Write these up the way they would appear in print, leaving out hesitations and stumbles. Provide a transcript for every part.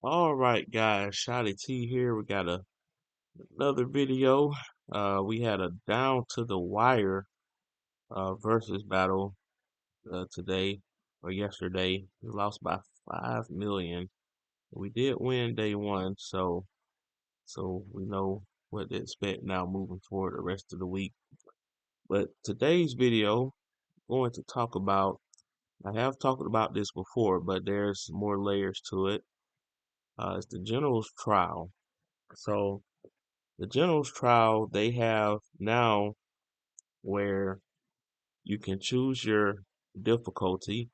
All right, guys, Shotty T here. We got another video. We had a down to the wire versus battle today or yesterday. We lost by 5 million. We did win day one, so we know what to expect now moving forward the rest of the week. But today's video, going to talk about. I have talked about this before, but there's more layers to it. It's the general's trial. So the general's trial, they have now where you can choose your difficulty.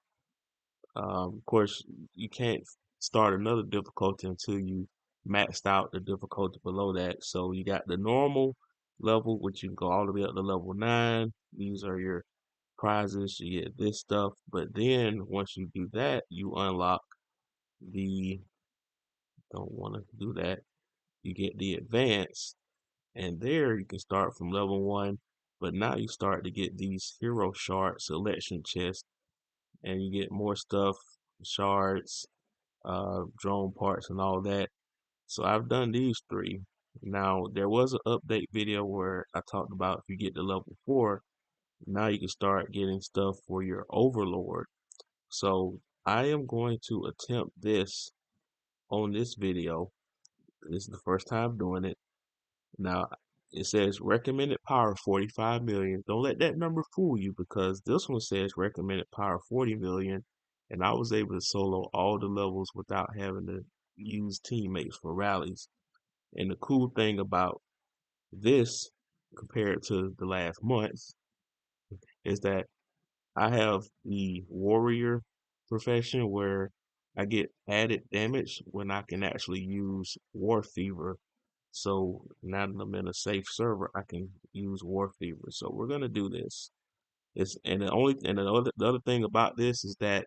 Of course, you can't start another difficulty until you maxed out the difficulty below that. So you got the normal level, which you can go all the way up to level 9. These are your prizes. You get this stuff. But then once you do that, you unlock the, don't want to do that. You get the advanced. And there you can start from level 1, but now you start to get these hero shard selection chests, and you get more stuff, shards, drone parts, and all that. So I've done these three. Now there was an update video where I talked about if you get to level 4, now you can start getting stuff for your overlord. So I am going to attempt this on this video. This is the first time doing it. Now, it says recommended power 45 million. Don't let that number fool you because this one says recommended power 40 million. And I was able to solo all the levels without having to use teammates for rallies. And the cool thing about this compared to the last months is that I have the warrior profession where I get added damage when I can actually use war fever. So now that I'm in a safe server, I can use War Fever. So we're gonna do this. It's and the other thing about this is that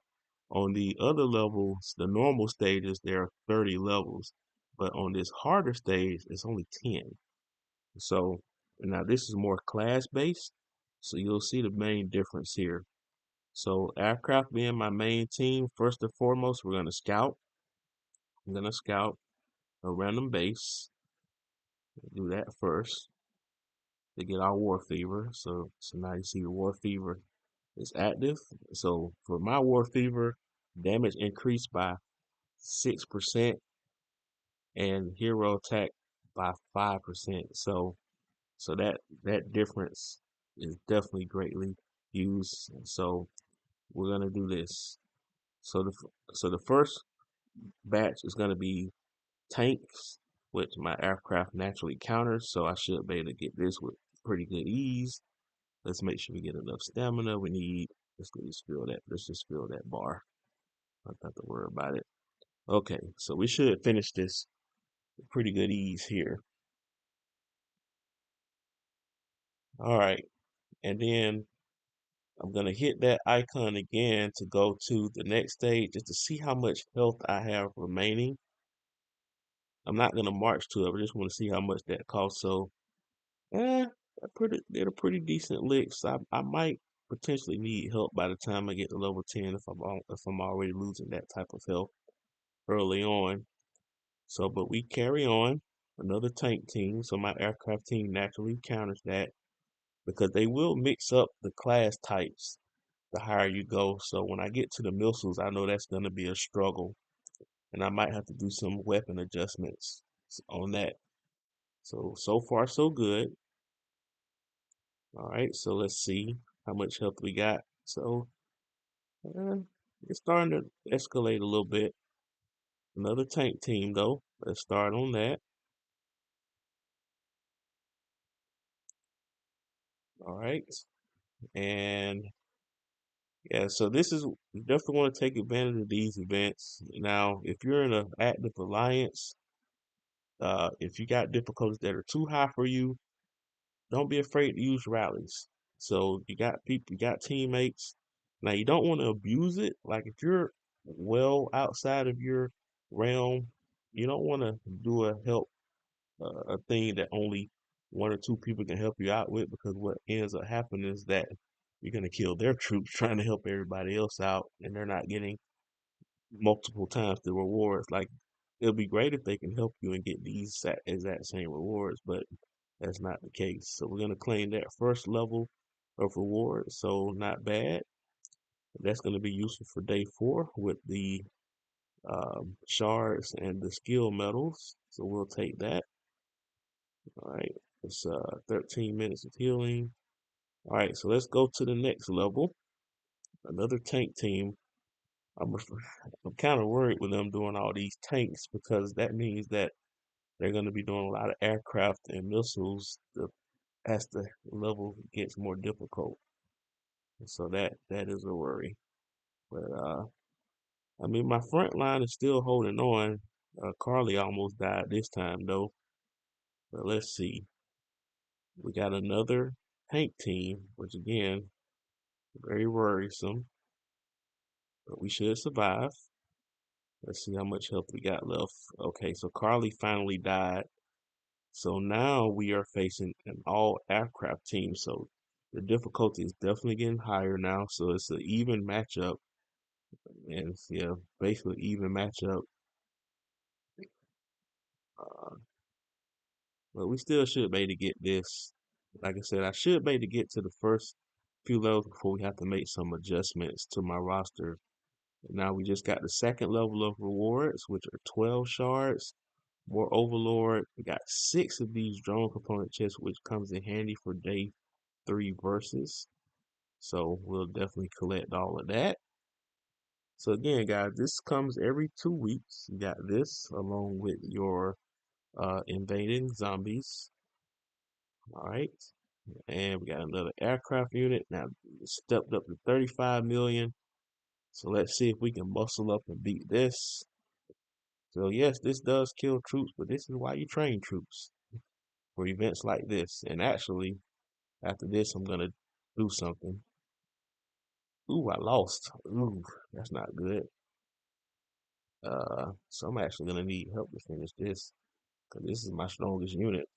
on the other levels, the normal stages, there are 30 levels, but on this harder stage, it's only 10. So now this is more class based, so you'll see the main difference here. So aircraft being my main team, first and foremost, we're gonna scout. I'm gonna scout a random base. Do that first to get our war fever. So now you see the war fever is active. So for my war fever, damage increased by 6% and hero attack by 5%. So that difference is definitely greatly used. So we're gonna do this. So the first batch is gonna be tanks, which my aircraft naturally counters. So I should be able to get this with pretty good ease. Let's make sure we get enough stamina. We need, let's just fill that bar. Not have to worry about it. Okay, so we should finish this with pretty good ease here. All right, and then I'm gonna hit that icon again to go to the next stage just to see how much health I have remaining. I'm not gonna march to it, I just want to see how much that costs. So, eh, they're pretty decent licks. I might potentially need help by the time I get to level 10 if I'm already losing that type of health early on. So, but we carry on. Another tank team. So my aircraft team naturally counters that because they will mix up the class types the higher you go. So when I get to the missiles, I know that's going to be a struggle, and I might have to do some weapon adjustments on that. So far so good. All right, so let's see how much health we got. So uh, it's starting to escalate a little bit. Another tank team though. Let's start on that. All right, and yeah, so this is you definitely want to take advantage of these events. Now, if you're in an active alliance, if you got difficulties that are too high for you, don't be afraid to use rallies. So you got people, you got teammates. Now you don't want to abuse it. Like if you're well outside of your realm, you don't want to do a thing that only one or two people can help you out with because what ends up happening is that you're gonna kill their troops trying to help everybody else out, and they're not getting multiple times the rewards. Like it'll be great if they can help you and get these exact same rewards, but that's not the case. So we're gonna claim that first level of reward. So not bad. That's gonna be useful for day 4 with the shards and the skill medals. So we'll take that. All right. It's 13 minutes of healing. All right, so let's go to the next level. Another tank team. I'm I'm kind of worried with them doing all these tanks because that means that they're going to be doing a lot of aircraft and missiles as the level gets more difficult. So that is a worry. But I mean, my front line is still holding on. Carly almost died this time though. But let's see. We got another tank team, which again, very worrisome. But we should survive. Let's see how much health we got left. Okay, so Carly finally died. So now we are facing an all aircraft team. So the difficulty is definitely getting higher now. So it's an even matchup. And it's, yeah, basically even matchup. Uh, but we still should be able to get this. Like I said, I should be able to get to the first few levels before we have to make some adjustments to my roster. Now we just got the second level of rewards, which are 12 shards, more overlord. We got 6 of these drone component chests, which comes in handy for day 3 versus. So we'll definitely collect all of that. So again, guys, this comes every 2 weeks. You got this along with your invading zombies. All right. And we got another aircraft unit. Now stepped up to 35 million. So let's see if we can muscle up and beat this. So yes, this does kill troops, but this is why you train troops for events like this. And actually, after this, I'm gonna do something. Ooh, I lost. Ooh, that's not good. So I'm actually gonna need help to finish this because this is my strongest unit.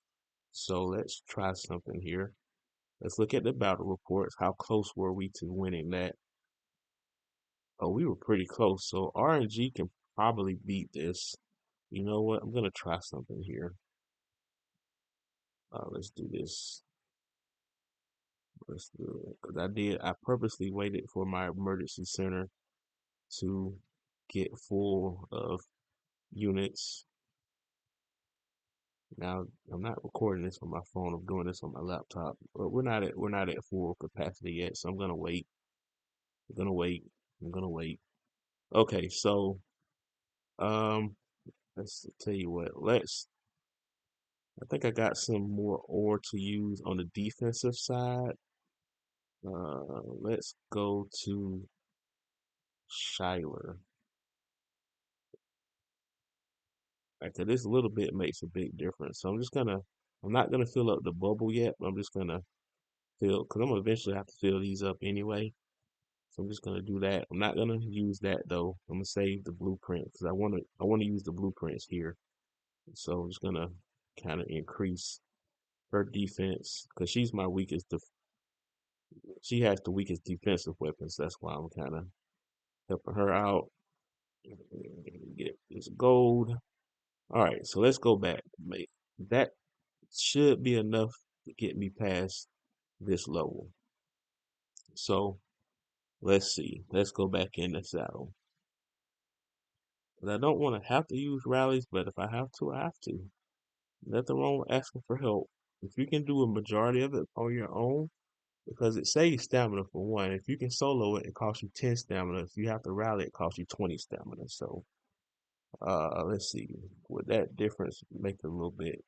So let's try something here. Let's look at the battle reports. How close were we to winning that? Oh, we were pretty close. So RNG can probably beat this. You know what? I'm gonna try something here. Let's do this. Let's do it. Because I purposely waited for my emergency center to get full of units. Now I'm not recording this on my phone. I'm doing this on my laptop. But we're not at full capacity yet, so I'm gonna wait. I'm gonna wait. I'm gonna wait. Okay, so um let's tell you what. I think I got some more ore to use on the defensive side. Let's go to Shiler. After this little bit makes a big difference. So I'm not gonna fill up the bubble yet, but I'm just gonna because I'm gonna eventually have to fill these up anyway. So I'm just gonna do that. I'm not gonna use that though. I'm gonna save the blueprint because I wanna use the blueprints here. So I'm just gonna kind of increase her defense because she's my weakest. She has the weakest defensive weapons. That's why I'm kind of helping her out. Get this gold. All right, so let's go back. That should be enough to get me past this level. So let's see. Let's go back in the saddle. But I don't want to have to use rallies, but if I have to, I have to. Nothing wrong with asking for help. If you can do a majority of it on your own, because it saves stamina for one. If you can solo it, it costs you 10 stamina. If you have to rally, it costs you 20 stamina. So let's see. Would that difference make a little bit?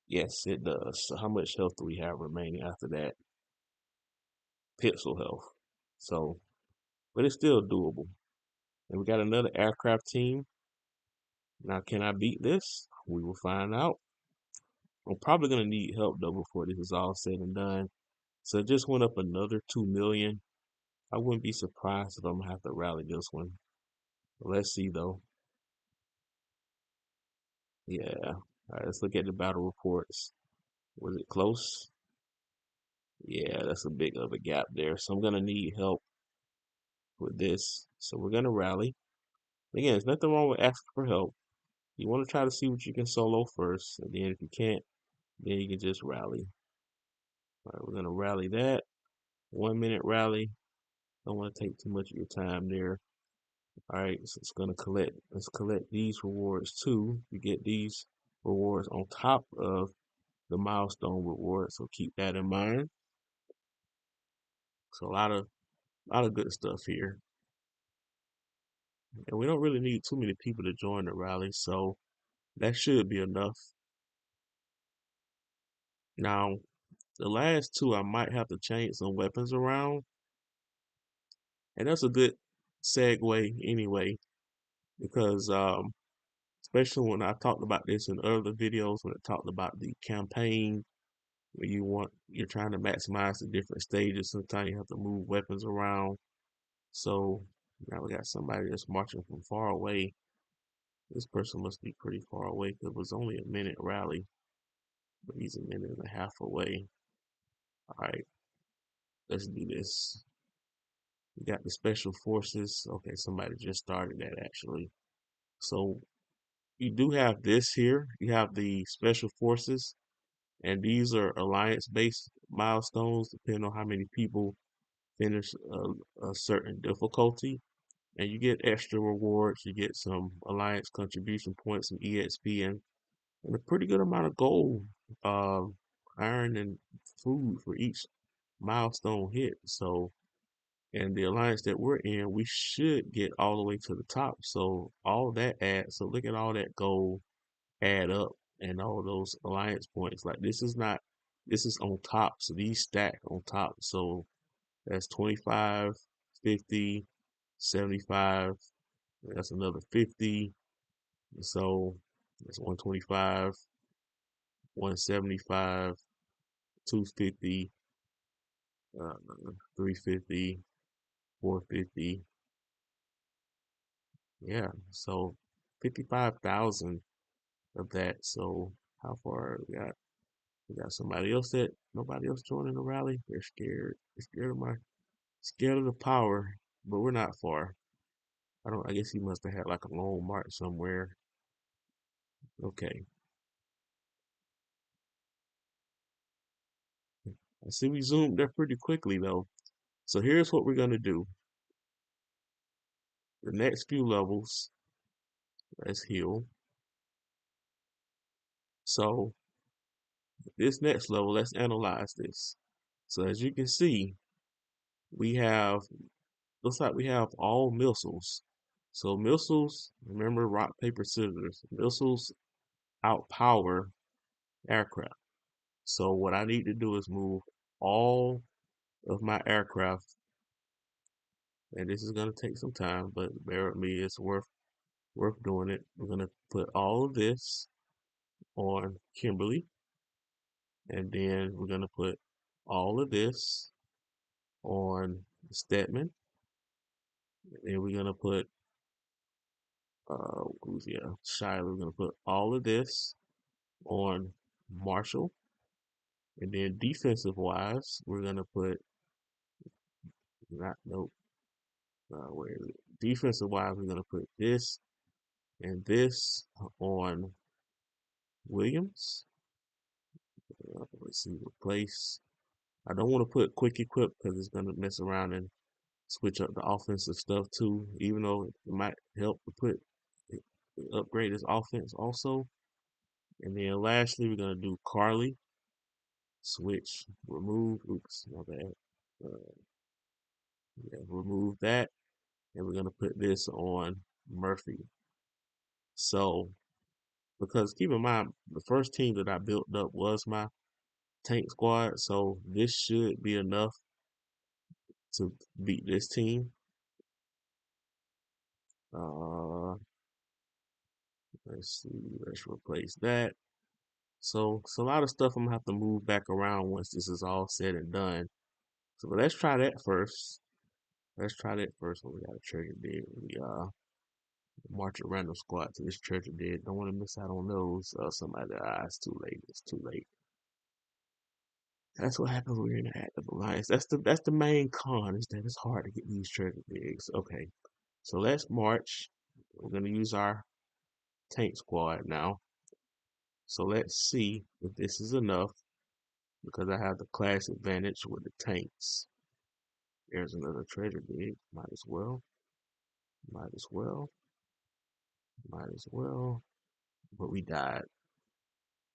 Yes, it does. So how much health do we have remaining after that? Pixel health. So, but it's still doable. And we got another aircraft team. Now, can I beat this? We will find out. I'm probably gonna need help though before this is all said and done. So it just went up another 2 million. I wouldn't be surprised if I'm gonna have to rally this one. Let's see though. Yeah. All right, let's look at the battle reports. Was it close? Yeah, that's a big of a gap there. So I'm gonna need help with this. So we're gonna rally. Again, there's nothing wrong with asking for help. You want to try to see what you can solo first, and then if you can't, then you can just rally. All right, we're gonna rally that 1 minute rally. Don't want to take too much of your time there. All right, so it's gonna collect. Let's collect these rewards too. You get these rewards on top of the milestone reward, so keep that in mind. So a lot of good stuff here, and we don't really need too many people to join the rally, so that should be enough. Now, the last two I might have to change some weapons around, and that's a good segue anyway, because especially when I talked about this in other videos when I talked about the campaign where you're trying to maximize the different stages. Sometimes you have to move weapons around. So now we got somebody that's marching from far away. This person must be pretty far away because it was only a minute rally, but he's a minute and a half away. All right, let's do this. We got the special forces. Okay, somebody just started that actually. So you do have this here. You have the special forces, and these are alliance-based milestones, depending on how many people finish a certain difficulty. And you get extra rewards. You get some alliance contribution points, some EXP, and a pretty good amount of gold, uh, iron, and food for each milestone hit. So, and the alliance that we're in, we should get all the way to the top. So all that adds. So look at all that gold add up and all those alliance points. Like this is not. This is on top. So these stack on top. So that's 25, 50, 75. That's another 50. So that's 125, 175, 250, 350, 450. Yeah. So 55,000 of that. So how far we got? We got somebody else that nobody else joining the rally. They're scared. They're scared of the power, but we're not far. I guess he must have had like a long march somewhere. Okay. I see we zoomed there pretty quickly though. So here's what we're gonna do. The next few levels, let's heal. So this next level, let's analyze this. So as you can see, we have looks like we have all missiles. So missiles, remember rock, paper, scissors. Missiles outpower aircraft. So what I need to do is move all of my aircraft, and this is gonna take some time, but bear with me, it's worth doing it. We're gonna put all of this on Kimberly, and then we're gonna put all of this on Stedman, and then we're gonna put who's yeah, Shiloh. We're gonna put all of this on Marshall, and then defensive wise, we're gonna put not nope. Where is it? Defensive wise, we're gonna put this and this on Williams. Let's see, replace. I don't want to put quick equip because it's gonna mess around and switch up the offensive stuff too. Even though it might help to upgrade his offense also. And then lastly, we're gonna do Carly. Switch, remove. Oops, my bad. Uh, yeah, remove that, and we're gonna put this on Murphy. So, because keep in mind, the first team that I built up was my tank squad, so this should be enough to beat this team. Uh, let's see. Let's replace that. So it's a lot of stuff I'm gonna have to move back around once this is all said and done. So but let's try that first. Let's try that first when we got a treasure dig. We march a random squad to this treasure dig. Don't want to miss out on those. Somebody, it's too late. It's too late. That's what happens when you're in an active alliance. That's the main con is that it's hard to get these treasure digs. Okay, so let's march. We're gonna use our tank squad now. So let's see if this is enough because I have the class advantage with the tanks. There's another treasure dig. Might as well. Might as well. Might as well. But we died.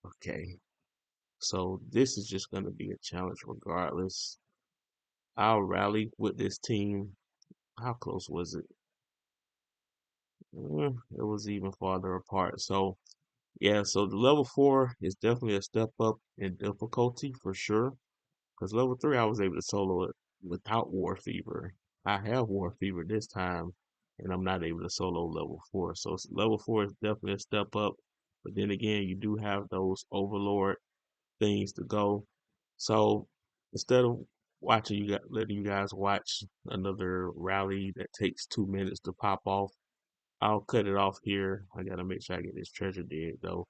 Okay. So this is just gonna be a challenge regardless. I'll rally with this team. How close was it? It was even farther apart. So yeah, so the level 4 is definitely a step up in difficulty for sure. Because level 3 I was able to solo it without War Fever. I have War Fever this time, and I'm not able to solo level 4. So level 4 is definitely a step up. But then again, you do have those Overlord things to go. So instead of letting you guys watch another rally that takes 2 minutes to pop off, I'll cut it off here. I gotta make sure I get this treasure dig though.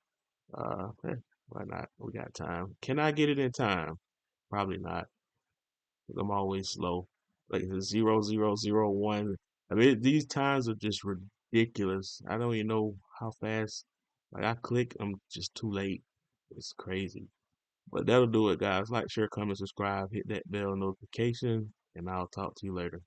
Why not? We got time. Can I get it in time? Probably not. 'Cause I'm always slow. Like it's 0001. I mean, these times are just ridiculous. I don't even know how fast. Like I click, I'm just too late. It's crazy. But that'll do it, guys. Like, share, comment, subscribe, hit that bell notification, and I'll talk to you later.